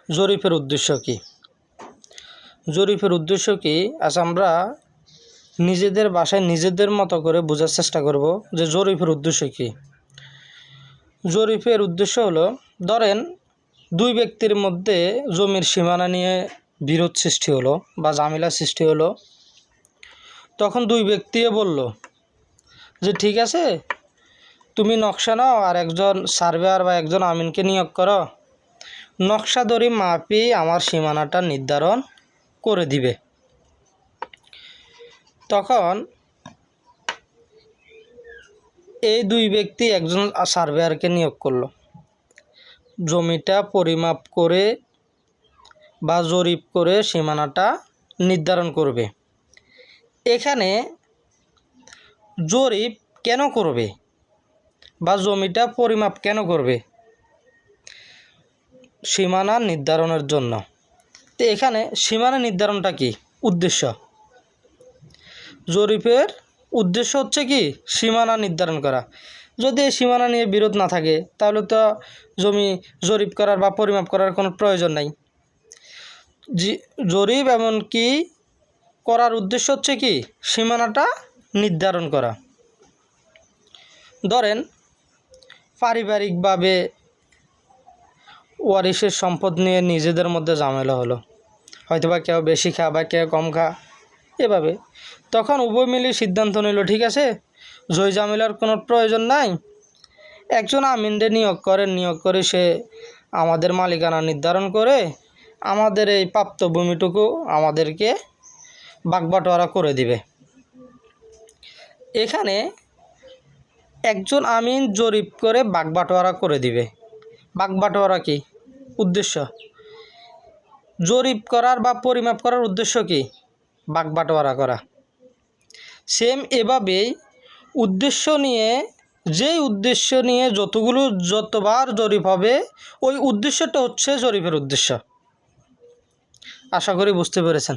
জরিপের উদ্দেশ্য কী? জরিপের উদ্দেশ্য কী আজ আমরা নিজেদের ভাষায় নিজেদের মতো করে বোঝার চেষ্টা করব যে জরিপের উদ্দেশ্য কী। জরিপের উদ্দেশ্য হলো, ধরেন দুই ব্যক্তির মধ্যে জমির সীমানা নিয়ে বিরোধ সৃষ্টি হলো বা ঝামেলা সৃষ্টি হলো। তখন দুই ব্যক্তিও বলল যে ঠিক আছে, তুমি নকশা নাও আর একজন সার্ভেয়ার বা একজন আমিনকে নিয়োগ করো, নকশা ধরে মাপি আমার সীমানাটা নির্ধারণ করে দিবে। তখন এই দুই ব্যক্তি একজন সার্ভেয়ারকে নিয়োগ করলো, জমিটা পরিমাপ করে বা জরিপ করে সীমানাটা নির্ধারণ করবে। এখানে জরিপ কেন করবে বা জমিটা পরিমাপ কেন করবে? সীমানা নির্ধারণের জন্য। তো এখানে সীমানা নির্ধারণটা কি উদ্দেশ্য? জরিপের উদ্দেশ্য হচ্ছে কি সীমানা নির্ধারণ করা। যদি এই সীমানা নিয়ে বিরোধ না থাকে তাহলে তো জমি জরিপ করার বা পরিমাপ করার কোনো প্রয়োজন নাই। জরিপ এমনকি করার উদ্দেশ্য হচ্ছে কি সীমানাটা নির্ধারণ করা। ধরেন পারিবারিকভাবে ওয়ারিশের সম্পদ নিয়ে নিজেদের মধ্যে ঝামেলা হলো, হয়তোবা কেউ বেশি খা বা কেউ কম খা, এভাবে তখন উভয় মিলে সিদ্ধান্ত নিল ঠিক আছে, জয় ঝামেলার কোনো প্রয়োজন নাই, একজন আমিনদের নিয়োগ করে সে আমাদের মালিকানা নির্ধারণ করে আমাদের এই প্রাপ্ত ভূমিটুকু আমাদেরকে ভাগবাটোয়ারা করে দিবে। এখানে একজন আমিন জরিপ করে ভাগবাটোয়ারা করে দিবে। ভাগবাটোয়ারা কি উদ্দেশ্য? জরিপ করার বা পরিমাপ করার উদ্দেশ্য কি ভাগবাটোয়ারা করা। সেম এভাবেই যেই উদ্দেশ্য নিয়ে যতবার জরিপ হবে ওই উদ্দেশ্যটা হচ্ছে জরিপের উদ্দেশ্য। আশা করি বুঝতে পেরেছেন।